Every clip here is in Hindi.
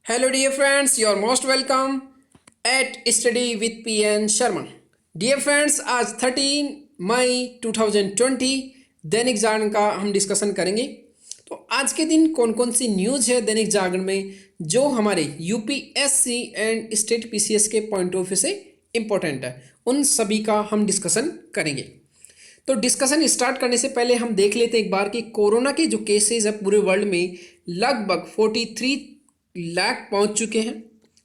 Hello, dear friends. You are most welcome at Study with PN Sharma. Dear friends, आज 13 मई 2020 दैनिक जागरण का हम डिस्कशन करेंगे। तो आज के दिन कौन कौन सी न्यूज़ है दैनिक जागरण में जो हमारे यूपीएससी एंड स्टेट पीसीएस के पॉइंट ऑफ व्यू से इम्पोर्टेंट है, उन सभी का हम डिस्कशन करेंगे। तो डिस्कशन स्टार्ट करने से पहले हम देख लेते हैं एक बार कि कोरोना के जो केसेस है पूरे वर्ल्ड में लगभग 43 लाख पहुंच चुके हैं।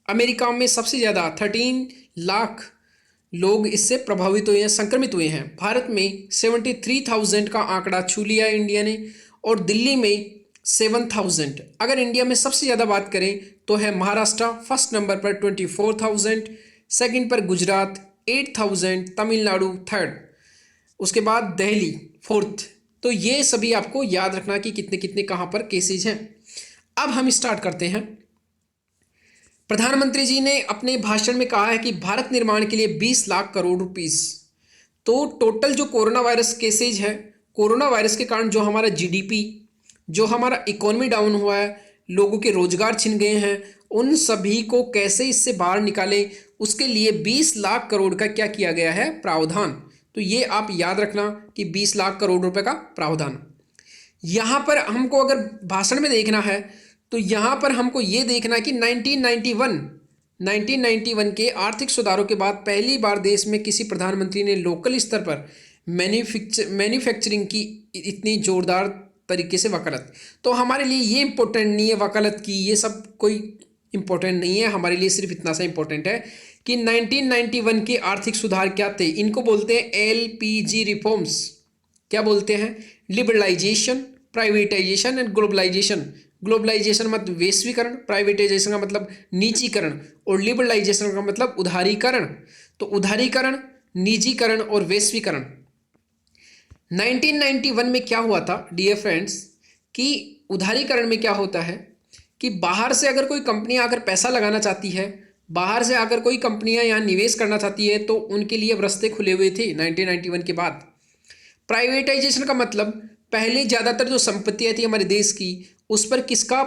अमेरिका में सबसे ज़्यादा 13 लाख लोग इससे प्रभावित हुए हैं, संक्रमित हुए हैं। भारत में 73,000 का आंकड़ा छू लिया इंडिया ने और दिल्ली में 7,000। अगर इंडिया में सबसे ज़्यादा बात करें तो है महाराष्ट्र फर्स्ट नंबर पर 24,000, सेकंड पर गुजरात 8,000, तमिलनाडु थर्ड, उसके बाद दिल्ली फोर्थ। तो ये सभी आपको याद रखना कि कितने कितने कहाँ पर केसेज हैं। अब हम स्टार्ट करते हैं। प्रधानमंत्री जी ने अपने भाषण में कहा है कि भारत निर्माण के लिए 20 लाख करोड़ रुपीस। तो टोटल जो कोरोना वायरस केसेज है, कोरोना वायरस के कारण जो हमारा जीडीपी, जो हमारा इकोनॉमी डाउन हुआ है, लोगों के रोजगार छिन गए हैं, उन सभी को कैसे इससे बाहर निकालें, उसके लिए 20 लाख करोड़ का क्या किया गया है प्रावधान। तो ये आप याद रखना कि 20 लाख करोड़ रुपए का प्रावधान। यहाँ पर हमको अगर भाषण में देखना है तो यहाँ पर हमको ये देखना है कि 1991 के आर्थिक सुधारों के बाद पहली बार देश में किसी प्रधानमंत्री ने लोकल स्तर पर मैन्युफैक्चरिंग की इतनी जोरदार तरीके से वकालत। तो हमारे लिए ये इम्पोर्टेंट नहीं है वकालत की, ये सब कोई इम्पोर्टेंट नहीं है। हमारे लिए सिर्फ इतना सा इम्पोर्टेंट है कि 1991 के आर्थिक सुधार क्या थे। इनको बोलते हैं एलपीजी रिफॉर्म्स। क्या बोलते हैं? Liberalisation, privatisation and globalisation. Globalisation मतलब वैश्वीकरण, प्राइवेटाइजेशन का मतलब निजीकरण और लिबरलाइजेशन का मतलब उदारीकरण। तो उदारीकरण, निजीकरण और वैश्वीकरण। 1991 में क्या हुआ था डियर फ्रेंड्स कि उदारीकरण में क्या होता है कि बाहर से अगर कोई कंपनी आकर पैसा लगाना चाहती है, बाहर से आकर कोई कंपनियां यहाँ निवेश करना चाहती है, तो उनके लिए अब रास्ते खुले हुए थे 1991 के बाद। प्राइवेटाइजेशन का मतलब पहले ज़्यादातर जो संपत्तियाँ थी हमारे देश की, उस पर किसका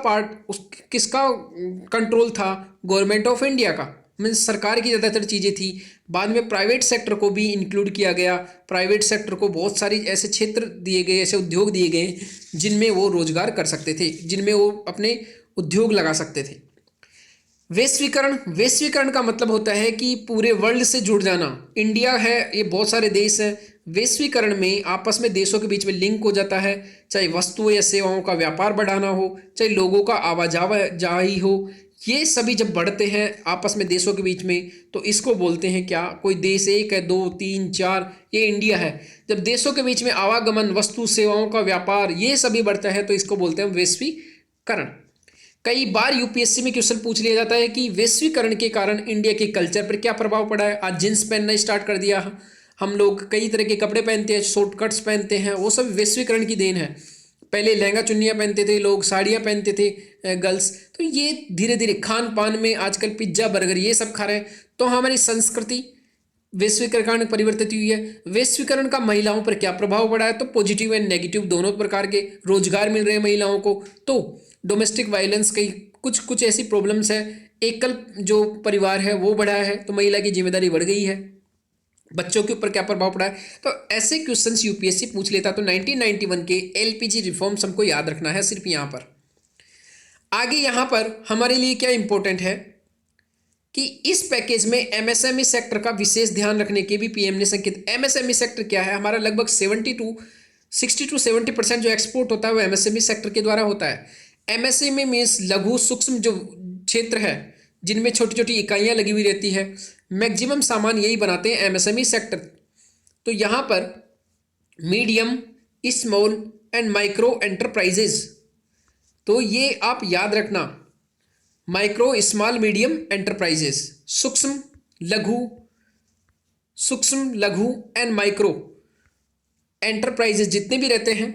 कंट्रोल था? गवर्नमेंट ऑफ इंडिया का, मीन्स सरकार की ज़्यादातर चीज़ें थी। बाद में प्राइवेट सेक्टर को भी इंक्लूड किया गया। प्राइवेट सेक्टर को बहुत सारी ऐसे क्षेत्र दिए गए, ऐसे उद्योग दिए गए जिनमें वो रोजगार कर सकते थे, जिनमें वो अपने उद्योग लगा सकते थे। वैश्वीकरण, वैश्वीकरण का मतलब होता है कि पूरे वर्ल्ड से जुड़ जाना। इंडिया है, ये बहुत सारे देश हैं। वैश्वीकरण में आपस में देशों के बीच में लिंक हो जाता है, चाहे वस्तुओं या सेवाओं का व्यापार बढ़ाना हो, चाहे लोगों का आवाजाही हो, ये सभी जब बढ़ते हैं आपस में देशों के बीच में तो इसको बोलते हैं क्या? कोई देश एक है, दो, तीन, चार, ये इंडिया है। जब देशों के बीच में आवागमन, वस्तु सेवाओं का व्यापार, ये सभी बढ़ता है तो इसको बोलते हैं वैश्वीकरण। कई बार यूपीएससी में क्वेश्चन पूछ लिया जाता है कि वैश्वीकरण के कारण इंडिया के कल्चर पर क्या प्रभाव पड़ा है। आज जींस पहनना स्टार्ट कर दिया हम लोग, कई तरह के कपड़े पहनते हैं, शॉर्टकट्स पहनते हैं, वो सब वैश्वीकरण की देन है। पहले लहंगा चुन्नियाँ पहनते थे लोग, साड़ियाँ पहनते थे गर्ल्स। तो ये धीरे धीरे खान पान में आजकल पिज्ज़ा बर्गर ये सब खा रहे हैं, तो हमारी संस्कृति वैश्वीकरण परिवर्तित हुई है। वैश्वीकरण का महिलाओं पर क्या प्रभाव पड़ा है? तो पॉजिटिव एंड नेगेटिव दोनों प्रकार के। रोजगार मिल रहे हैं महिलाओं को, तो डोमेस्टिक वायलेंस की कुछ ऐसी प्रॉब्लम्स है, एकल जो परिवार है वो बढ़ा है, तो महिला की जिम्मेदारी बढ़ गई है। बच्चों के ऊपर क्या प्रभाव पड़ा है? तो ऐसे क्वेश्चंस यूपीएससी पूछ लेता। तो 1991 के एलपीजी रिफॉर्म्स हमको याद रखना है सिर्फ यहाँ पर। आगे यहाँ पर हमारे लिए क्या इंपॉर्टेंट है कि इस पैकेज में एमएसएमई सेक्टर का विशेष ध्यान रखने के भी पीएम ने संकेत। एमएसएमई सेक्टर क्या है? हमारा लगभग 60 to 70% जो एक्सपोर्ट होता है वो एमएसएमई सेक्टर के द्वारा होता है। एमएसएमई मीन्स लघु सूक्ष्म जो क्षेत्र है जिनमें छोटी छोटी इकाइयां लगी हुई रहती है, मैक्सिमम सामान यही बनाते हैं एमएसएमई सेक्टर। तो यहाँ पर medium, small and micro enterprises, तो ये आप याद रखना, माइक्रो, स्मॉल, मीडियम एंटरप्राइजेस, सूक्ष्म लघु एंड माइक्रो एंटरप्राइजेस जितने भी रहते हैं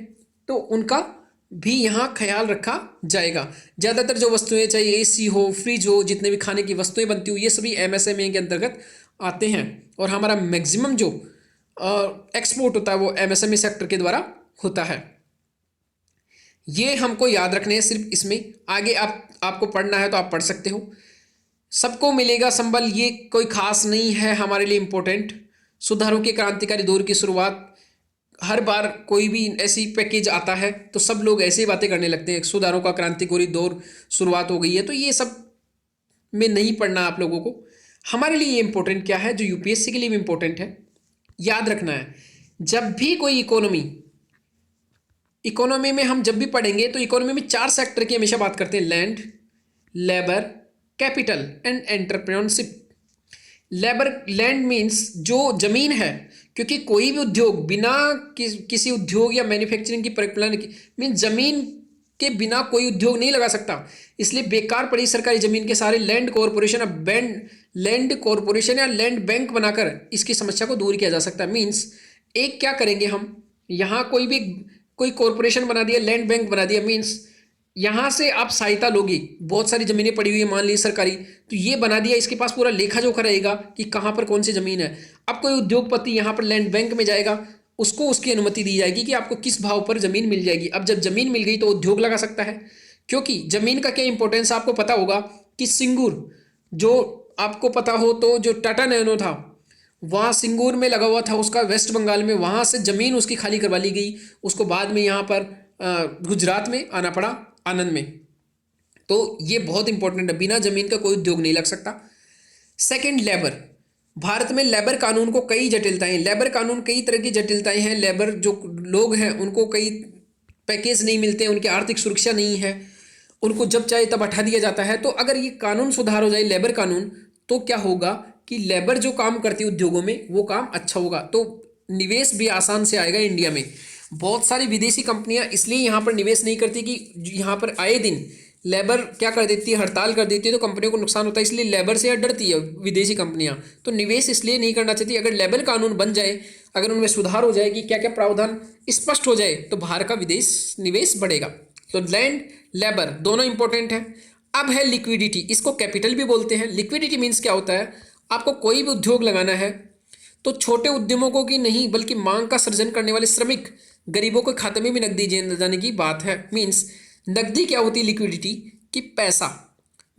तो उनका भी यहाँ ख्याल रखा जाएगा। ज़्यादातर जो वस्तुएं, चाहे एसी हो, फ्रिज हो, जितने भी खाने की वस्तुएं बनती हो, ये सभी एमएसएमई के अंतर्गत आते हैं। और हमारा मैक्सिमम जो एक्सपोर्ट होता है वो एमएसएमई सेक्टर के द्वारा होता है। ये हमको याद रखने हैं सिर्फ इसमें। आगे आपको पढ़ना है तो आप पढ़ सकते हो। सबको मिलेगा संबल, ये कोई खास नहीं है हमारे लिए इम्पोर्टेंट। सुधारों के क्रांतिकारी दौर की शुरुआत, हर बार कोई भी ऐसी पैकेज आता है तो सब लोग ऐसे ही बातें करने लगते हैं, सुधारों का क्रांतिकारी दौर शुरुआत हो गई है, तो ये सब में नहीं पढ़ना आप लोगों को। हमारे लिए ये इंपॉर्टेंट क्या है जो यूपीएससी के लिए भी इंपॉर्टेंट है, याद रखना है। जब भी कोई इकोनॉमी में हम जब भी पढ़ेंगे तो इकोनॉमी में 4 सेक्टर की हमेशा बात करते हैं, land, labour, capital and entrepreneurship. Land means जो जमीन है, क्योंकि कोई भी उद्योग बिना किसी उद्योग या मैन्युफैक्चरिंग की परिकल्पना मीन्स जमीन के बिना कोई उद्योग नहीं लगा सकता। इसलिए बेकार पड़ी सरकारी जमीन के सारे लैंड कॉरपोरेशन लैंड कॉरपोरेशन या लैंड बैंक बनाकर इसकी समस्या को दूर किया जा सकता है। मीन्स एक क्या करेंगे हम, यहाँ कोई कॉरपोरेशन बना दिया, लैंड बैंक बना दिया, मीन्स यहाँ से आप सहायता लोगी, बहुत सारी जमीनें पड़ी हुई है मान ली सरकारी, तो ये बना दिया, इसके पास पूरा लेखा जोखा रहेगा कि कहाँ पर कौन सी जमीन है। अब कोई उद्योगपति यहाँ पर लैंड बैंक में जाएगा, उसको उसकी अनुमति दी जाएगी कि आपको किस भाव पर जमीन मिल जाएगी। अब जब जमीन मिल गई तो उद्योग लगा सकता है, क्योंकि जमीन का क्या इंपॉर्टेंस आपको पता होगा कि सिंगूर, जो आपको पता हो तो जो टाटा नैनो था वहाँ सिंगूर में लगा हुआ था, उसका वेस्ट बंगाल में, वहाँ से ज़मीन उसकी खाली करवा ली गई, उसको बाद में यहाँ पर गुजरात में आना पड़ा, आनंद में। तो ये बहुत इंपॉर्टेंट है, बिना जमीन का कोई उद्योग नहीं लग सकता। Second, labour. भारत में लेबर कानून को कई जटिलताएं, लेबर कानून कई तरह की जटिलताएं हैं। लेबर जो लोग हैं उनको कई पैकेज नहीं मिलते, उनकी आर्थिक सुरक्षा नहीं है, उनको जब चाहे तब हटा दिया जाता है। तो अगर ये कानून सुधार हो जाए, लेबर कानून, तो क्या होगा कि लेबर जो काम करती है उद्योगों में वो काम अच्छा होगा, तो निवेश भी आसान से आएगा इंडिया में। बहुत सारी विदेशी कंपनियां इसलिए यहाँ पर निवेश नहीं करती कि यहाँ पर आए दिन लेबर क्या कर देती है, हड़ताल कर देती है, तो कंपनियों को नुकसान होता है, इसलिए लेबर से डरती है विदेशी कंपनियां, तो निवेश इसलिए नहीं करना चाहती। अगर लेबर कानून बन जाए, अगर उनमें सुधार हो जाए कि क्या क्या प्रावधान स्पष्ट हो जाए, तो बाहर का विदेश निवेश बढ़ेगा। तो लैंड, लेबर दोनों इंपॉर्टेंट है। अब है लिक्विडिटी, इसको कैपिटल भी बोलते हैं। लिक्विडिटी मीन्स क्या होता है, आपको कोई भी उद्योग लगाना है तो छोटे उद्यमों को की नहीं बल्कि मांग का सृजन करने वाले श्रमिक गरीबों के खाते में भी नकदी जाने की बात है। मीन्स नकदी क्या होती है, लिक्विडिटी, कि पैसा,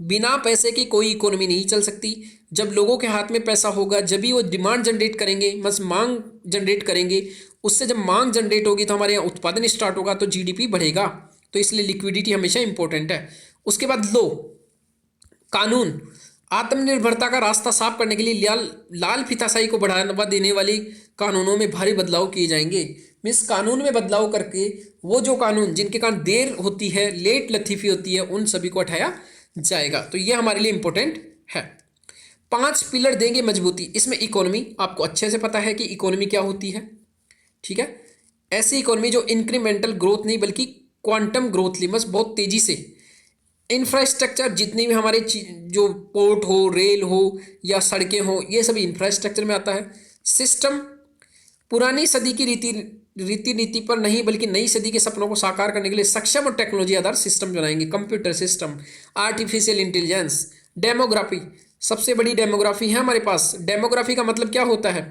बिना पैसे की कोई इकोनॉमी नहीं चल सकती। जब लोगों के हाथ में पैसा होगा जब भी वो डिमांड जनरेट करेंगे, बस मांग जनरेट करेंगे, उससे जब मांग जनरेट होगी तो हमारे यहाँ उत्पादन स्टार्ट होगा, तो जीडीपी बढ़ेगा। तो इसलिए लिक्विडिटी हमेशा इंपॉर्टेंट है। उसके बाद लो, कानून, आत्मनिर्भरता का रास्ता साफ करने के लिए लाल फीताशाही को बढ़ावा देने वाली कानूनों में भारी बदलाव किए जाएंगे। मीन्स कानून में बदलाव करके वो जो कानून जिनके कारण देर होती है, लेट लतीफ़ी होती है, उन सभी को हटाया जाएगा। तो ये हमारे लिए इंपॉर्टेंट है। 5 पिलर देंगे मजबूती, इसमें इकोनॉमी, आपको अच्छे से पता है कि इकोनॉमी क्या होती है, ठीक है। ऐसी इकोनॉमी जो इंक्रीमेंटल ग्रोथ नहीं बल्कि क्वांटम ग्रोथ ली, बस बहुत तेजी से। इंफ्रास्ट्रक्चर, जितनी भी हमारे जो पोर्ट हो, रेल हो या सड़कें हो, ये सभी इंफ्रास्ट्रक्चर में आता है। सिस्टम, पुरानी सदी की रीति नीति पर नहीं बल्कि नई सदी के सपनों को साकार करने के लिए सक्षम और टेक्नोलॉजी आधार सिस्टम बनाएंगे। Computer system, artificial intelligence. Demography, सबसे बड़ी डेमोग्राफी है हमारे पास। डेमोग्राफी का मतलब क्या होता है,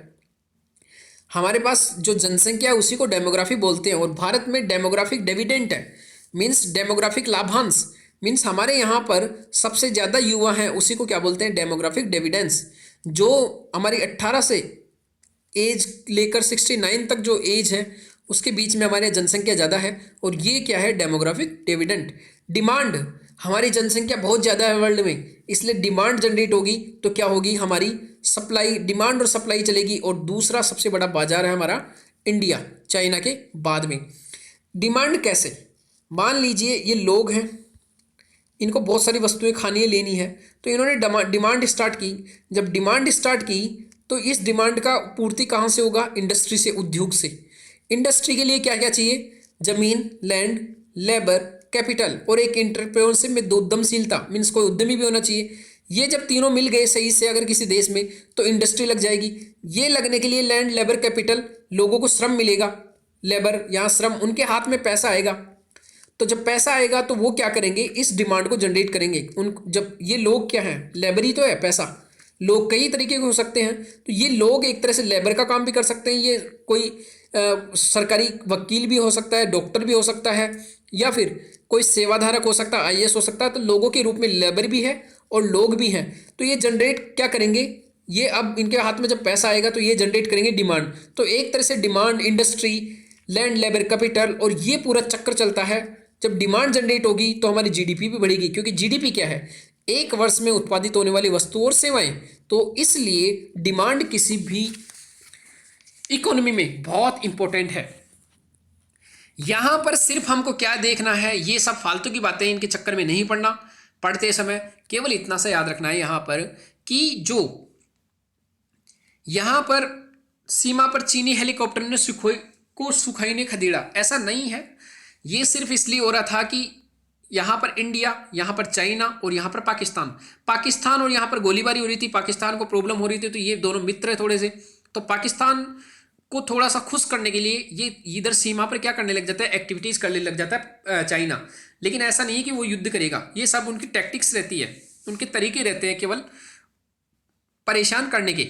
हमारे पास जो जनसंख्या है उसी को डेमोग्राफी बोलते हैं। और भारत में डेमोग्राफिक डिविडेंड है, मीन्स डेमोग्राफिक लाभांश, मीन्स हमारे यहाँ पर सबसे ज़्यादा युवा हैं उसी को क्या बोलते हैं, डेमोग्राफिक डिविडेंस। जो हमारी 18 से एज लेकर 69 तक जो एज है उसके बीच में हमारे जनसंख्या ज़्यादा है, और ये क्या है, डेमोग्राफिक डिविडेंड। डिमांड, हमारी जनसंख्या बहुत ज़्यादा है वर्ल्ड में, इसलिए डिमांड जनरेट होगी तो क्या होगी, हमारी सप्लाई, डिमांड और सप्लाई चलेगी। और दूसरा सबसे बड़ा बाजार है हमारा इंडिया, चाइना के बाद में। डिमांड कैसे, मान लीजिए ये लोग हैं, इनको बहुत सारी वस्तुएं खानी है, लेनी है, तो इन्होंने डिमांड स्टार्ट की। जब डिमांड स्टार्ट की तो इस डिमांड का पूर्ति कहाँ से होगा, इंडस्ट्री से, उद्योग से। इंडस्ट्री के लिए क्या क्या चाहिए, जमीन, लैंड, लेबर, कैपिटल और एक एंटरप्रेन्योरशिप में दो उद्यमशीलता, मीन्स कोई उद्यमी भी होना चाहिए। ये जब तीनों मिल गए सही से अगर किसी देश में, तो इंडस्ट्री लग जाएगी। ये लगने के लिए लैंड, लेबर, कैपिटल, लोगों को श्रम मिलेगा, लेबर यहाँ श्रम, उनके हाथ में पैसा आएगा। तो जब पैसा आएगा तो वो क्या करेंगे, इस डिमांड को जनरेट करेंगे। जब ये लोग क्या हैं, लेबर ही तो है, पैसा, लोग कई तरीके के हो सकते हैं, तो ये लोग एक तरह से लेबर का काम भी कर सकते हैं। ये कोई सरकारी वकील भी हो सकता है, डॉक्टर भी हो सकता है, या फिर कोई सेवाधारक हो सकता है, आईएएस हो सकता है, तो लोगों के रूप में लेबर भी है और लोग भी हैं। तो ये जनरेट क्या करेंगे, ये अब इनके हाथ में जब पैसा आएगा तो ये जनरेट करेंगे डिमांड। तो एक तरह से demand, industry, land, labour, capital, और ये पूरा चक्कर चलता है। जब डिमांड जनरेट होगी तो हमारी जीडीपी भी बढ़ेगी, क्योंकि जीडीपी क्या है, एक वर्ष में उत्पादित होने वाली वस्तु और सेवाएं। तो इसलिए डिमांड किसी भी इकोनॉमी में बहुत इंपॉर्टेंट है। यहां पर सिर्फ हमको क्या देखना है, ये सब फालतू की बातें, इनके चक्कर में नहीं पड़ना। पढ़ते समय केवल इतना सा याद रखना है यहां पर कि जो यहां पर सीमा पर चीनी हेलीकॉप्टर ने सुखोई ने खदेड़ा, ऐसा नहीं है। ये सिर्फ इसलिए हो रहा था कि यहां पर इंडिया, यहां पर चाइना और यहां पर पाकिस्तान और यहां पर गोलीबारी हो रही थी, पाकिस्तान को प्रॉब्लम हो रही थी। तो ये दोनों मित्र है थोड़े से, तो पाकिस्तान को थोड़ा सा खुश करने के लिए ये इधर सीमा पर क्या करने लग जाता है, एक्टिविटीज करने लग जाता है चाइना। लेकिन ऐसा नहीं है कि वो युद्ध करेगा, ये सब उनकी टैक्टिक्स रहती है, उनके तरीके रहते हैं केवल परेशान करने के।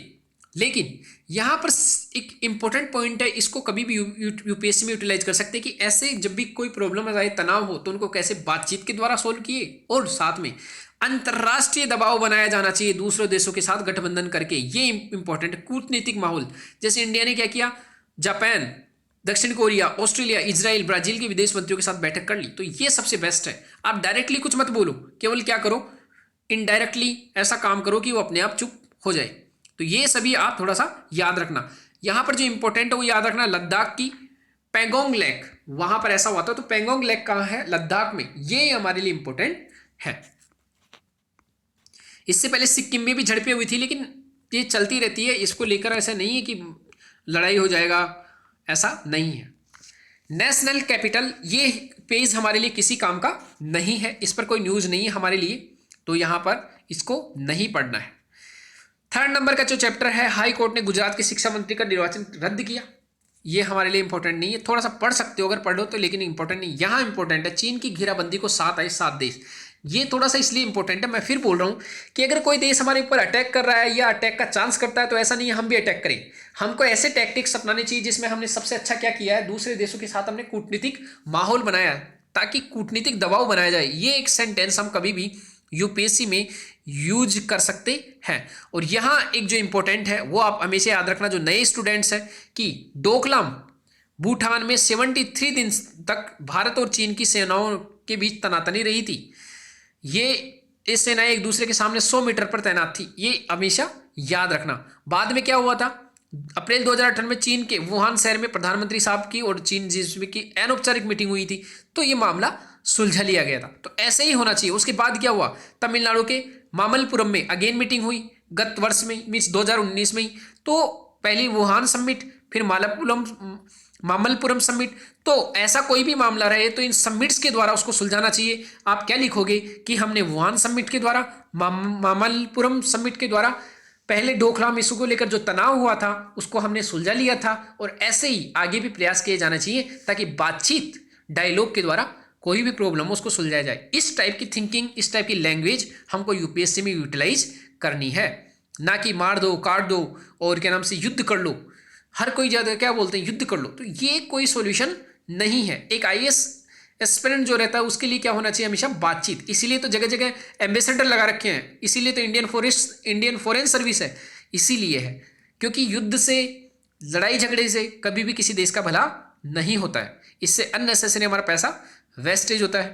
लेकिन यहां पर एक इंपॉर्टेंट पॉइंट है, इसको कभी भी यूपीएससी में यूटिलाइज कर सकते हैं कि ऐसे जब भी कोई प्रॉब्लम आए, तनाव हो, तो उनको कैसे बातचीत के द्वारा सोल्व किए, और साथ में अंतर्राष्ट्रीय दबाव बनाया जाना चाहिए दूसरे देशों के साथ गठबंधन करके। ये इंपॉर्टेंट है। कूटनीतिक माहौल, जैसे इंडिया ने क्या किया, जापान, दक्षिण कोरिया, ऑस्ट्रेलिया, इजराइल, ब्राजील के विदेश मंत्रियों के साथ बैठक कर ली। तो ये सबसे बेस्ट है। आप डायरेक्टली कुछ मत बोलो, केवल क्या करो, इनडायरेक्टली ऐसा काम करो कि वो अपने आप चुप हो जाए। तो ये सभी आप थोड़ा सा याद रखना। यहां पर जो इंपॉर्टेंट है वो याद रखना, लद्दाख की पैंगोंग लेक, वहां पर ऐसा हुआ था। तो पैंगोंग लेक कहां है, लद्दाख में, ये हमारे लिए इंपॉर्टेंट है। इससे पहले सिक्किम में भी झड़पें हुई थी, लेकिन ये चलती रहती है, इसको लेकर ऐसा नहीं है कि लड़ाई हो जाएगा, ऐसा नहीं है। नेशनल कैपिटल, ये पेज हमारे लिए किसी काम का नहीं है, इस पर कोई न्यूज नहीं है हमारे लिए, तो यहां पर इसको नहीं पढ़ना है। थर्ड नंबर का जो चैप्टर है, हाई कोर्ट ने गुजरात के शिक्षा मंत्री का निर्वाचन रद्द किया, ये हमारे लिए इंपॉर्टेंट नहीं है। थोड़ा सा पढ़ सकते हो अगर पढ़ो तो, लेकिन इंपॉर्टेंट नहीं। यहां इंपॉर्टेंट है, चीन की घेराबंदी को साथ आए 7 देश। ये थोड़ा सा इसलिए इंपॉर्टेंट है, मैं फिर बोल रहा हूं कि अगर कोई देश हमारे ऊपर अटैक कर रहा है या अटैक का चांस करता है, तो ऐसा नहीं है हम भी अटैक करें। हमको ऐसे टैक्टिक्स अपनाने चाहिए जिसमें हमने सबसे अच्छा क्या किया है, दूसरे देशों के साथ हमने कूटनीतिक माहौल बनाया, ताकि कूटनीतिक दबाव बनाया जाए। ये एक सेंटेंस हम कभी भी यूपीएससी में यूज कर सकते हैं। और यहां एक जो इंपॉर्टेंट है वो आप हमेशा याद रखना, जो नए स्टूडेंट्स हैं, कि डोकलाम भूटान में 73 दिन तक भारत और चीन की सेनाओं के बीच तनातनी रही थी। ये सेनाएं एक दूसरे के सामने 100 मीटर पर तैनात थी, ये हमेशा याद रखना। बाद में क्या हुआ था, अप्रैल 2018 में चीन के वुहान शहर में प्रधानमंत्री साहब की और चीन जिसमें की अनौपचारिक मीटिंग हुई थी, तो ये मामला सुलझा लिया गया था। तो ऐसे ही होना चाहिए। उसके बाद क्या हुआ, तमिलनाडु के मामल्लपुरम में अगेन मीटिंग हुई गत वर्ष में, मीन्स 2019 में ही। तो पहली वुहान समिट, फिर मामल्लपुरम समिट। तो ऐसा कोई भी मामला रहे तो इन समिट्स के द्वारा उसको सुलझाना चाहिए। आप क्या लिखोगे कि हमने वुहान समिट के द्वारा, मामल्लपुरम समिट के द्वारा पहले डोकलाम इशू को लेकर जो तनाव हुआ था उसको हमने सुलझा लिया था, और ऐसे ही आगे भी प्रयास किए जाना चाहिए ताकि बातचीत, डायलॉग के द्वारा कोई भी प्रॉब्लम हो उसको सुलझाया जाए। इस टाइप की थिंकिंग, इस टाइप की लैंग्वेज हमको यूपीएससी में यूटिलाइज करनी है, ना कि मार दो, काट दो और क्या नाम से युद्ध कर लो। हर कोई ज्यादा क्या बोलते हैं, युद्ध कर लो, तो ये कोई सॉल्यूशन नहीं है। एक आईएएस एस्पिरेंट जो रहता है उसके लिए क्या होना चाहिए, हमेशा बातचीत। इसीलिए तो जगह जगह एम्बेसडर लगा रखे हैं, इसीलिए तो इंडियन फॉरेन सर्विस है, इसीलिए है क्योंकि युद्ध से, लड़ाई झगड़े से कभी भी किसी देश का भला नहीं होता है। इससे अननेसेसरी हमारा पैसा वेस्टेज होता है।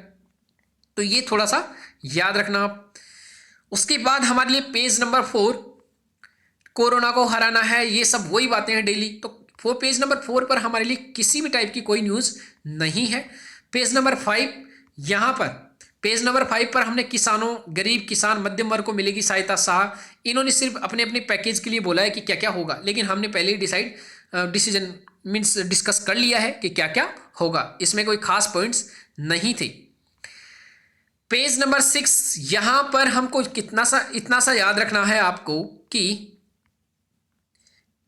तो ये थोड़ा सा याद रखना आप। उसके बाद हमारे लिए पेज नंबर 4, कोरोना को हराना है, ये सब वही बातें हैं डेली। तो पेज नंबर 4 पर हमारे लिए किसी भी टाइप की कोई न्यूज़ नहीं है। पेज नंबर 5, यहाँ पर पेज नंबर 5 पर हमने किसानों, गरीब किसान, मध्यम वर्ग को मिलेगी सहायता साह। इन्होंने सिर्फ अपने अपने पैकेज के लिए बोला है कि क्या क्या होगा, लेकिन हमने पहले ही डिसीजन मीन्स डिस्कस कर लिया है कि क्या क्या होगा। इसमें कोई खास पॉइंट्स नहीं थे। पेज नंबर 6, यहां पर हमको इतना सा याद रखना है आपको कि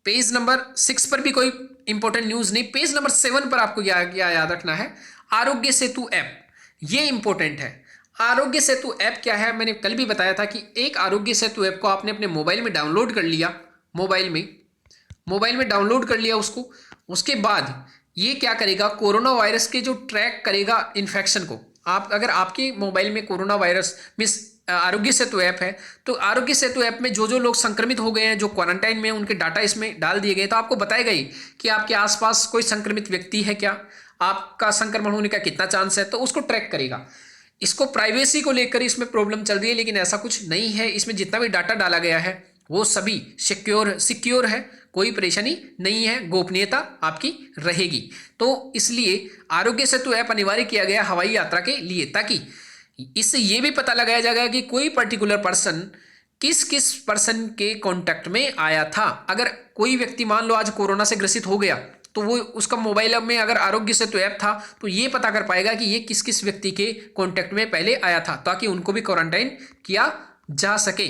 पेज नंबर 6 पर भी कोई इंपॉर्टेंट न्यूज नहीं। पेज नंबर 7 पर आपको क्या याद रखना है, आरोग्य सेतु ऐप, ये इंपॉर्टेंट है। आरोग्य सेतु ऐप क्या है, मैंने कल भी बताया था कि एक आरोग्य सेतु ऐप को आपने अपने मोबाइल में डाउनलोड कर लिया, मोबाइल में डाउनलोड कर लिया उसको। उसके बाद ये क्या करेगा, कोरोना वायरस के जो ट्रैक करेगा इन्फेक्शन को। आप अगर आपके मोबाइल में corona virus means Aarogya Setu app है, तो आरोग्य सेतु ऐप में जो जो लोग संक्रमित हो गए हैं, जो क्वारंटाइन में, उनके डाटा इसमें डाल दिए गए, तो आपको बताएगा ही कि आपके आसपास कोई संक्रमित व्यक्ति है क्या, आपका संक्रमण होने का कितना चांस है, तो उसको ट्रैक करेगा। इसको प्राइवेसी को लेकर इसमें प्रॉब्लम चल रही है, लेकिन ऐसा कुछ नहीं है। इसमें जितना भी डाटा डाला गया है वो सभी सिक्योर है, कोई परेशानी नहीं है, गोपनीयता आपकी रहेगी। तो इसलिए आरोग्य सेतु ऐप अनिवार्य किया गया हवाई यात्रा के लिए, ताकि इससे ये भी पता लगाया जाएगा कि कोई पर्टिकुलर पर्सन किस किस पर्सन के कांटेक्ट में आया था। अगर कोई व्यक्ति मान लो आज कोरोना से ग्रसित हो गया, तो वो उसका मोबाइल में अगर आरोग्य सेतु ऐप था तो ये पता कर पाएगा कि ये किस किस व्यक्ति के कांटेक्ट में पहले आया था, ताकि उनको भी क्वारंटाइन किया जा सके।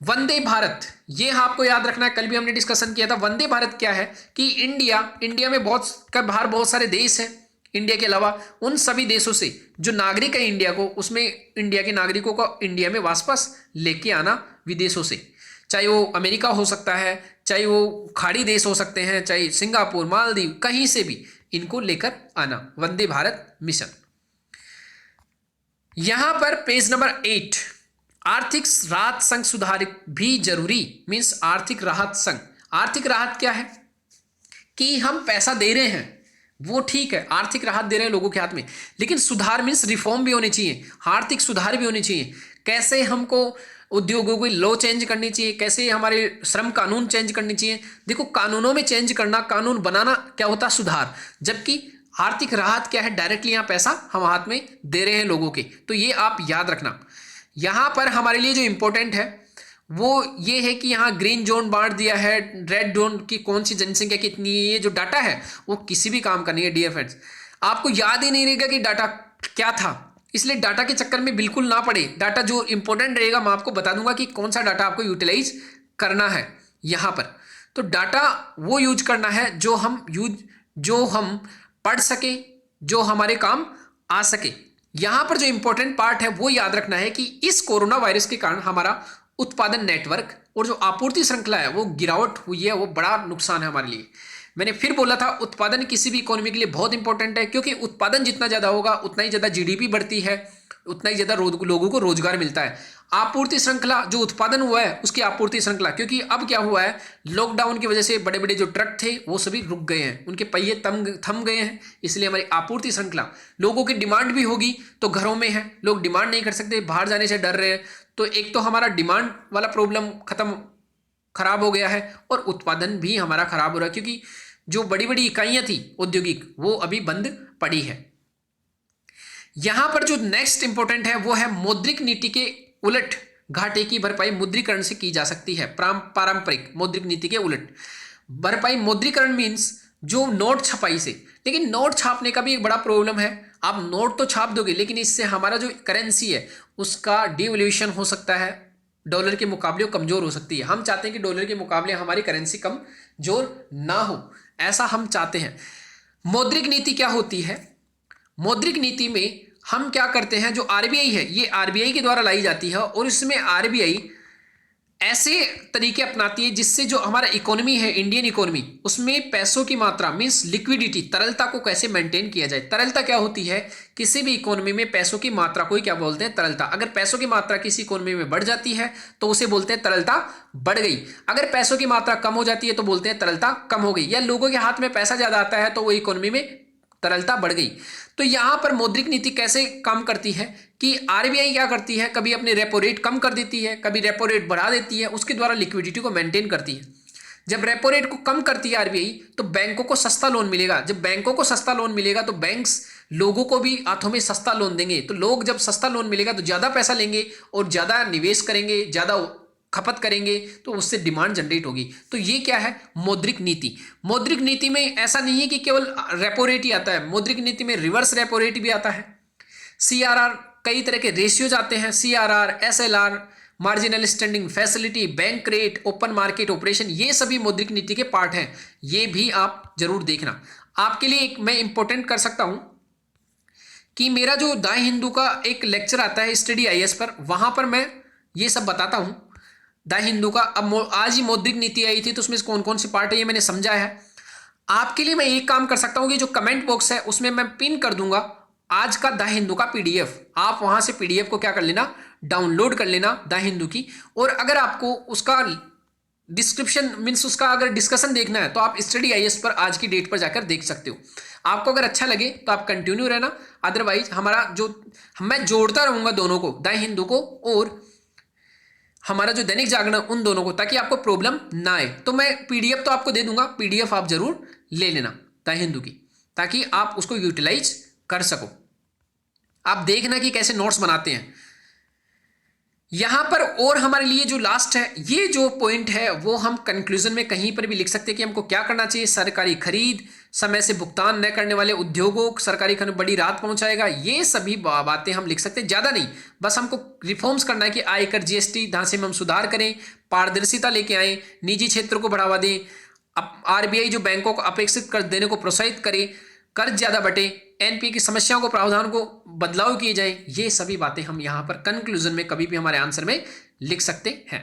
वंदे भारत, ये आपको याद रखना है, कल भी हमने डिस्कशन किया था। वंदे भारत क्या है कि इंडिया में बाहर बहुत सारे देश हैं, इंडिया के अलावा उन सभी देशों से जो नागरिक है इंडिया को, उसमें इंडिया के नागरिकों को इंडिया में वापस लेके आना विदेशों से, चाहे वो अमेरिका हो सकता है, चाहे वो खाड़ी देश हो सकते हैं, चाहे सिंगापुर, मालदीव, कहीं से भी इनको लेकर आना, वंदे भारत मिशन। यहां पर पेज नंबर 8, आर्थिक राहत संघ सुधार भी जरूरी, मीन्स आर्थिक राहत संघ। आर्थिक राहत क्या है कि हम पैसा दे रहे हैं, वो ठीक है, आर्थिक राहत दे रहे हैं लोगों के हाथ में, लेकिन सुधार मीन्स रिफॉर्म भी होने चाहिए, आर्थिक सुधार भी होने चाहिए। कैसे हमको उद्योगों की लॉ चेंज करनी चाहिए, कैसे हमारे श्रम कानून चेंज करनी चाहिए। देखो, कानूनों में चेंज करना, कानून बनाना क्या होता है, सुधार। जबकि आर्थिक राहत क्या है, डायरेक्टली यहाँ पैसा हम हाथ में दे रहे हैं लोगों के। तो ये आप याद रखना। यहाँ पर हमारे लिए जो इंपॉर्टेंट है वो ये है कि यहाँ ग्रीन जोन बांट दिया है, रेड जोन की कौन सी जनसंख्या कितनी है, ये जो डाटा है वो किसी भी काम का नहीं है डियर फ्रेंड्स। आपको याद ही नहीं रहेगा कि डाटा क्या था, इसलिए डाटा के चक्कर में बिल्कुल ना पड़े। डाटा जो इंपॉर्टेंट रहेगा मैं आपको बता दूंगा कि कौन सा डाटा आपको यूटिलाइज करना है यहाँ पर। तो डाटा वो यूज करना है जो हम पढ़ सके, जो हमारे काम आ सके। यहाँ पर जो इंपॉर्टेंट पार्ट है वो याद रखना है कि इस कोरोना वायरस के कारण हमारा उत्पादन नेटवर्क और जो आपूर्ति श्रृंखला है वो गिरावट हुई है, वो बड़ा नुकसान है हमारे लिए। मैंने फिर बोला था उत्पादन किसी भी इकोनॉमी के लिए बहुत इंपॉर्टेंट है, क्योंकि उत्पादन जितना ज़्यादा होगा उतना ही ज़्यादा जीडीपी बढ़ती है, उतना ही ज़्यादा लोगों को रोजगार मिलता है। आपूर्ति श्रृंखला, जो उत्पादन हुआ है उसकी आपूर्ति श्रृंखला, क्योंकि अब क्या हुआ है, लॉकडाउन की वजह से बड़े बड़े जो ट्रक थे वो सभी रुक गए हैं, उनके पहिए थम गए हैं, इसलिए हमारी आपूर्ति श्रृंखला, लोगों की डिमांड भी होगी तो घरों में है, लोग डिमांड नहीं कर सकते, बाहर जाने से डर रहे हैं, तो एक तो हमारा डिमांड वाला प्रॉब्लम खराब हो गया है और उत्पादन भी हमारा खराब हो रहा है, क्योंकि जो बड़ी बड़ी इकाइयां थी औद्योगिक वो अभी बंद पड़ी है। यहां पर जो नेक्स्ट इंपॉर्टेंट है वो है मौद्रिक नीति के उलट घाटे की भरपाई मुद्रीकरण से की जा सकती है। पारंपरिक मौद्रिक नीति के उलट भरपाई, मुद्रीकरण मीन्स जो नोट छपाई से, लेकिन नोट छापने का भी एक बड़ा प्रॉब्लम है। आप नोट तो छाप दोगे लेकिन इससे हमारा जो करेंसी है उसका डिवैल्यूएशन हो सकता है, डॉलर के मुकाबले कमजोर हो सकती है। हम चाहते हैं कि डॉलर के मुकाबले हमारी करेंसी कमजोर ना हो, ऐसा हम चाहते हैं। मौद्रिक नीति क्या होती है, मौद्रिक नीति में हम क्या करते हैं, जो आरबीआई है ये आरबीआई के द्वारा लाई जाती है और इसमें आरबीआई ऐसे तरीके अपनाती है जिससे जो हमारा इकोनॉमी है, इंडियन इकोनॉमी, उसमें पैसों की मात्रा मींस लिक्विडिटी, तरलता को कैसे मेंटेन किया जाए। तरलता क्या होती है, किसी भी इकोनॉमी में पैसों की मात्रा को ही क्या बोलते हैं, तरलता। अगर पैसों की मात्रा किसी इकोनॉमी में बढ़ जाती है तो उसे बोलते हैं तरलता बढ़ गई, अगर पैसों की मात्रा कम हो जाती है तो बोलते हैं तरलता कम हो गई, या लोगों के हाथ में पैसा ज्यादा आता है तो वो इकोनॉमी में तरलता बढ़ गई। तो यहां पर मौद्रिक नीति कैसे काम करती है कि आरबीआई क्या करती है, कभी अपनी रेपो रेट कम कर देती है, कभी रेपो रेट बढ़ा देती है, उसके द्वारा लिक्विडिटी को मेंटेन करती है। जब रेपो रेट को कम करती है आरबीआई तो बैंकों को सस्ता लोन मिलेगा, जब बैंकों को सस्ता लोन मिलेगा तो बैंक्स लोगों को भी हाथों में सस्ता लोन देंगे, तो लोग जब सस्ता लोन मिलेगा तो ज्यादा पैसा लेंगे और ज्यादा निवेश करेंगे, ज्यादा खपत करेंगे, तो उससे डिमांड जनरेट होगी। तो ये क्या है, मौद्रिक नीति। मौद्रिक नीति में ऐसा नहीं है कि केवल रेपो रेट ही आता है, मौद्रिक नीति में रिवर्स रेपो रेट भी आता है, सीआरआर, कई तरह के रेशियोज आते हैं, CRR, SLR, marginal standing facility, bank rate, open market operation, ये सभी मौद्रिक नीति के पार्ट हैं, ये भी आप जरूर देखना। आपके लिए एक मैं इंपॉर्टेंट कर सकता हूं कि मेरा जो द हिंदू का एक लेक्चर आता है स्टडी आईएएस पर, वहां पर मैं ये सब बताता हूं द हिंदू का। अब आज ही मौद्रिक नीति आई थी तो उसमें कौन कौन से पार्ट है ये मैंने समझा है। आपके लिए मैं एक काम कर सकता हूं कि जो कमेंट बॉक्स है उसमें मैं पिन कर दूंगा आज का द हिंदू का पीडीएफ। आप वहां से पीडीएफ को क्या कर लेना, डाउनलोड कर लेना द हिंदू की। और अगर आपको उसका डिस्क्रिप्शन मीन्स उसका अगर डिस्कशन देखना है तो आप स्टडी आईएएस पर आज की डेट पर जाकर देख सकते हो। आपको अगर अच्छा लगे तो आप कंटिन्यू रहना, अदरवाइज हमारा जो मैं जोड़ता रहूंगा दोनों को, द हिंदू को और हमारा जो दैनिक जागरण, उन दोनों को, ताकि आपको प्रॉब्लम ना आए। तो मैं पीडीएफ तो आपको दे दूंगा, पीडीएफ आप जरूर ले लेना द हिंदू की, ताकि आप उसको यूटिलाइज कर सको। आप देखना कि कैसे नोट्स बनाते हैं यहां पर। और हमारे लिए जो लास्ट है, ये जो पॉइंट है वो हम कंक्लूजन में कहीं पर भी लिख सकते हैं कि हमको क्या करना चाहिए। सरकारी खरीद, समय से भुगतान न करने वाले उद्योगों को सरकारी खरीद बड़ी राहत पहुंचाएगा, ये सभी बातें हम लिख सकते हैं। ज्यादा नहीं, बस हमको रिफॉर्म्स करना है कि आयकर जीएसटी ढांचे में हम सुधार करें, पारदर्शिता लेके आए, निजी क्षेत्र को बढ़ावा दें, आरबीआई जो बैंकों को अपेक्षित कर्ज देने को प्रोत्साहित करे, कर्ज ज्यादा बटे, एनपीए की समस्याओं को, प्रावधान को बदलाव किए जाए। ये सभी बातें हम यहां पर कंक्लूजन में कभी भी हमारे आंसर में लिख सकते हैं।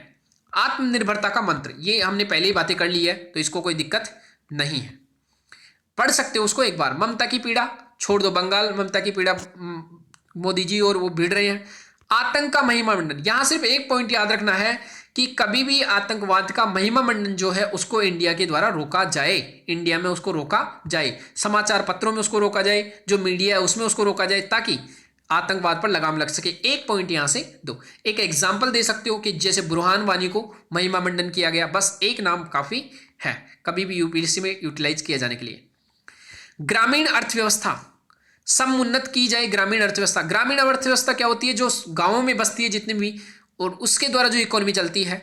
आत्मनिर्भरता का मंत्र, ये हमने पहले ही बातें कर ली है तो इसको कोई दिक्कत नहीं है, पढ़ सकते हो उसको एक बार। ममता की पीड़ा छोड़ दो, बंगाल ममता की पीड़ा मोदी जी और वो भिड़ रहे हैं। आतंक का महिमा मंडन, यहां सिर्फ एक पॉइंट याद रखना है कि कभी भी आतंकवाद का महिमा मंडन जो है उसको इंडिया के द्वारा रोका जाए, इंडिया में उसको रोका जाए, समाचार पत्रों में उसको रोका जाए, जो मीडिया है उसमें उसको रोका जाए, ताकि आतंकवाद पर लगाम लग सके। एक पॉइंट यहां से दो, एक एग्जाम्पल दे सकते हो कि जैसे बुरहान वानी को महिमा मंडन किया गया, बस एक नाम काफी है कभी भी यूपीएससी में यूटिलाइज किया जाने के लिए। ग्रामीण अर्थव्यवस्था समुन्नत की जाए। ग्रामीण अर्थव्यवस्था, ग्रामीण अर्थव्यवस्था क्या होती है, जो गांवों में बसती है जितनी भी, और उसके द्वारा जो इकोनॉमी चलती है।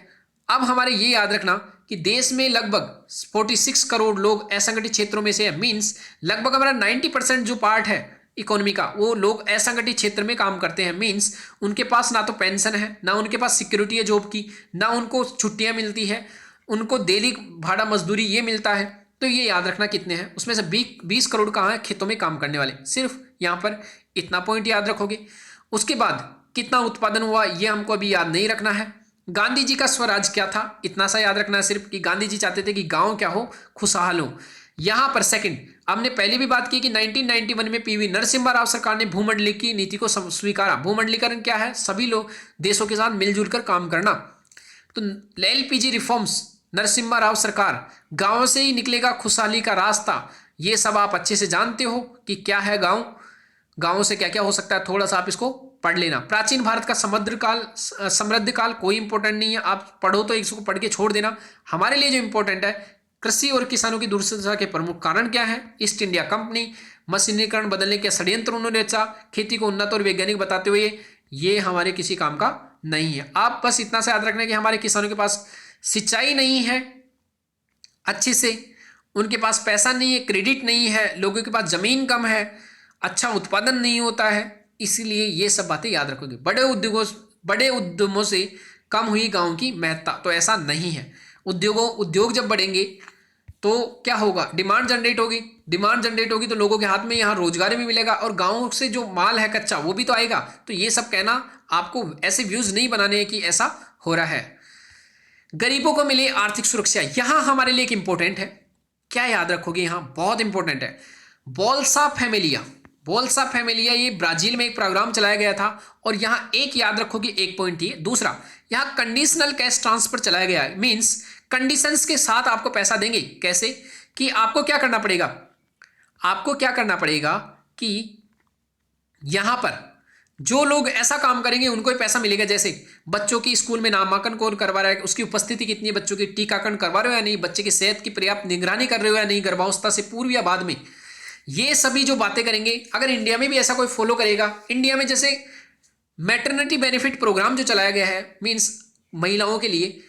अब हमारे ये याद रखना कि देश में लगभग 46 करोड़ लोग असंगठित क्षेत्रों में से है, मींस लगभग हमारा 90% जो पार्ट है इकोनॉमी का, वो लोग असंगठित क्षेत्र में काम करते हैं। मींस उनके पास ना तो पेंशन है, ना उनके पास सिक्योरिटी है जॉब की, ना उनको छुट्टियां मिलती है, उनको डेली भाड़ा मजदूरी ये मिलता है। तो ये याद रखना कितने हैं, उसमें से 20 करोड़ कहाँ है, खेतों में काम करने वाले, सिर्फ यहाँ पर इतना पॉइंट याद रखोगे। उसके बाद कितना उत्पादन हुआ ये हमको अभी याद नहीं रखना है। गांधी जी का स्वराज क्या था, इतना सा याद रखना है सिर्फ कि गांधी जी चाहते थे कि गांव क्या हो, खुशहाल हो। यहां पर सेकंड, हमने पहले भी बात की कि 1991 में पीवी नरसिम्हा राव सरकार ने भूमंडलीय नीति को स्वीकारा। भूमंडलीकरण क्या है, सभी लोग देशों के साथ मिलजुल कर काम करना। तो एलपीजी रिफॉर्म्स, नरसिम्हा राव सरकार, गांव से ही निकलेगा खुशहाली का रास्ता, ये सब आप अच्छे से जानते हो कि क्या है गांव, गांव से क्या क्या हो सकता है, थोड़ा सा आप इसको पढ़ लेना। प्राचीन भारत का समृद्ध काल कोई इंपॉर्टेंट नहीं है, आप पढ़ो तो इसको पढ़ के छोड़ देना। हमारे लिए जो इंपॉर्टेंट है, कृषि और किसानों की दुर्दशा के प्रमुख कारण क्या है, ईस्ट इंडिया कंपनी, मशीनीकरण बदलने के षड्यंत्र उन्होंने रचा, खेती को उन्नत और वैज्ञानिक बताते हुए, ये हमारे किसी काम का नहीं है। आप बस इतना से याद रखना कि हमारे किसानों के पास सिंचाई नहीं है अच्छे से, उनके पास पैसा नहीं है, क्रेडिट नहीं है, लोगों के पास जमीन कम है, अच्छा उत्पादन नहीं होता है, इसीलिए ये सब बातें याद रखोगे। बड़े उद्यमों से कम हुई गांव की महत्ता, तो ऐसा नहीं है। उद्योग जब बढ़ेंगे तो क्या होगा, डिमांड जनरेट होगी, डिमांड जनरेट होगी तो लोगों के हाथ में यहाँ रोजगार भी मिलेगा, और गांव से जो माल है कच्चा वो भी तो आएगा। तो ये सब कहना, आपको ऐसे व्यूज नहीं बनाने हैं कि ऐसा हो रहा है। गरीबों को मिले आर्थिक सुरक्षा, यहां हमारे लिए एक इंपॉर्टेंट है, क्या याद रखोगे, यहां बहुत इंपॉर्टेंट है। बोल्सा फैमिलिया, बोल्सा फैमिलिया, ये ब्राजील में एक प्रोग्राम चलाया गया था, और यहां एक याद रखोगे, एक पॉइंट ये। दूसरा, यहां कंडीशनल कैश ट्रांसफर चलाया गया है, मींस कंडीशंस के साथ आपको पैसा देंगे। कैसे कि आपको क्या करना पड़ेगा, आपको क्या करना पड़ेगा कि यहां पर जो लोग ऐसा काम करेंगे उनको ही पैसा मिलेगा। जैसे बच्चों की स्कूल में नामांकन कौन करवा रहा है, उसकी उपस्थिति कितनी है, बच्चों की टीकाकरण करवा रहे हो या नहीं, बच्चे की सेहत की पर्याप्त निगरानी कर रहे हो या नहीं, गर्भावस्था से पूर्व या बाद में, ये सभी जो बातें करेंगे, अगर इंडिया में भी ऐसा कोई फॉलो करेगा। इंडिया में जैसे मैटरनिटी बेनिफिट प्रोग्राम जो चलाया गया है, मींस महिलाओं के लिए,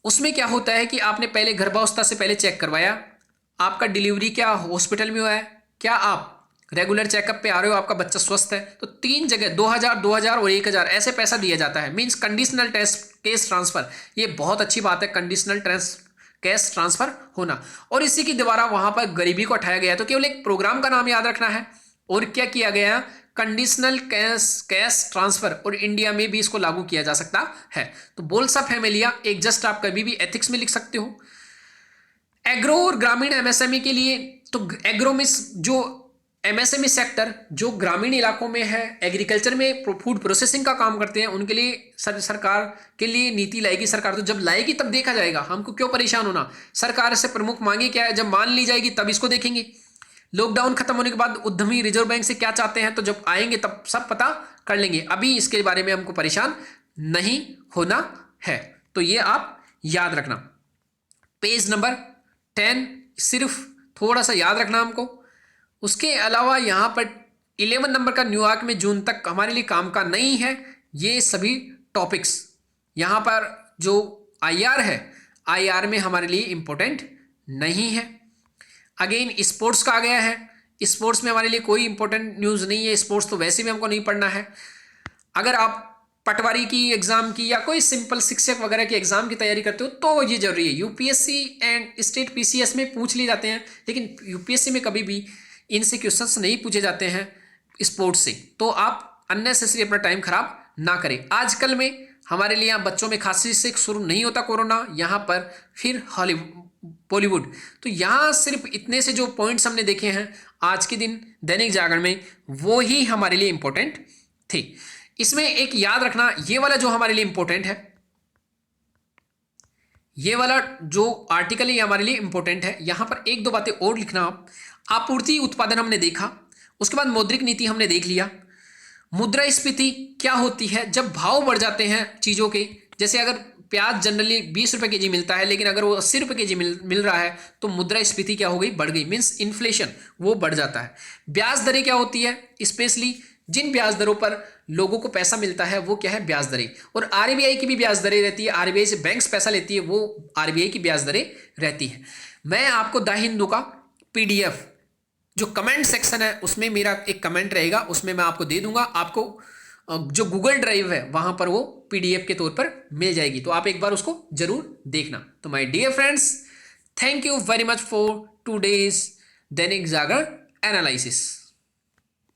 उसमें क्या होता है कि आपने पहले गर्भावस्था से पहले चेक करवाया, आपका डिलीवरी क्या हॉस्पिटल में हुआ है, क्या आप रेगुलर चेकअप पे आ रहे हो, आपका बच्चा स्वस्थ है, तो 3 जगह 2000 और 1000 ऐसे पैसा दिया जाता है। मींस कंडीशनल केस ट्रांसफर, ये बहुत अच्छी बात है, कंडीशनल कैश ट्रांसफर होना, और इसी के द्वारा वहां पर गरीबी को हटाया गया है। तो केवल एक प्रोग्राम का नाम याद रखना है, और क्या किया गया, कंडीशनल कैश ट्रांसफर, और इंडिया में भी इसको लागू किया जा सकता है। तो बोल्सा फैमिलिया एक जस्ट आप कभी भी एथिक्स में लिख सकते हो। एग्रो और ग्रामीण एमएसएमई के लिए तो एग्रोमिस जो एमएसएमई सेक्टर जो ग्रामीण इलाकों में है, एग्रीकल्चर में फूड प्रोसेसिंग का काम करते हैं, उनके लिए सरकार के लिए नीति लाएगी सरकार। तो जब लाएगी तब देखा जाएगा, हमको क्यों परेशान होना। सरकार से प्रमुख मांगे क्या है, जब मान ली जाएगी तब इसको देखेंगे। लॉकडाउन खत्म होने के बाद उद्यमी रिजर्व बैंक से क्या चाहते हैं, तो जब आएंगे तब सब पता कर लेंगे। अभी इसके बारे में हमको परेशान नहीं होना है। तो ये आप याद रखना। पेज नंबर 10 सिर्फ थोड़ा सा याद रखना हमको। उसके अलावा यहाँ पर 11 नंबर का न्यूयॉर्क में जून तक हमारे लिए काम का नहीं है। ये सभी टॉपिक्स यहाँ पर जो आईआर है, आईआर में हमारे लिए इंपॉर्टेंट नहीं है। अगेन स्पोर्ट्स का आ गया है, स्पोर्ट्स में हमारे लिए कोई इंपॉर्टेंट न्यूज़ नहीं है। स्पोर्ट्स तो वैसे भी हमको नहीं पढ़ना है। अगर आप पटवारी की एग्जाम की या कोई सिंपल शिक्षक वगैरह की एग्जाम की तैयारी करते हो तो ये जरूरी है। यूपीएससी एंड स्टेट पीसीएस में पूछ लिए जाते हैं, लेकिन यूपीएससी में कभी भी इनसे क्वेश्चंस नहीं पूछे जाते हैं स्पोर्ट्स से। तो आप अननेसेसरी अपना टाइम खराब ना करें। आजकल में हमारे लिए यहाँ बच्चों में खांसी से शुरू नहीं होता कोरोना, यहाँ पर फिर बॉलीवुड। तो यहाँ सिर्फ इतने से जो पॉइंट्स हमने देखे हैं आज के दिन दैनिक जागरण में, वो ही हमारे लिए इंपॉर्टेंट थे। इसमें एक याद रखना, ये वाला जो हमारे लिए इंपॉर्टेंट है, ये वाला जो आर्टिकल है ये हमारे लिए इंपॉर्टेंट है। यहां पर एक दो बातें और लिखना आप। आपूर्ति उत्पादन हमने देखा, उसके बाद मौद्रिक नीति हमने देख लिया। मुद्रास्फीति क्या होती है, जब भाव बढ़ जाते हैं चीज़ों के, जैसे अगर प्याज जनरली 20 रुपये के जी मिलता है, लेकिन अगर वो 80 रुपये के जी मिल रहा है तो मुद्रास्फीति क्या हो गई, बढ़ गई, मीन्स इन्फ्लेशन वो बढ़ जाता है। ब्याज दरें क्या होती है, स्पेशली जिन ब्याज दरों पर लोगों को पैसा मिलता है वो क्या है, ब्याज दरें। और आरबीआई की भी ब्याज दरें रहती है, आरबीआई से बैंक्स पैसा लेती है, वो आरबीआई की ब्याज दरें रहती है। मैं आपको द हिंदू का पीडीएफ जो कमेंट सेक्शन है उसमें मेरा एक कमेंट रहेगा, उसमें मैं आपको दे दूंगा। आपको जो गूगल ड्राइव है वहां पर वो पीडीएफ के तौर पर मिल जाएगी, तो आप एक बार उसको जरूर देखना। तो my dear friends, thank you very much for today's Dainik Jagran analysis.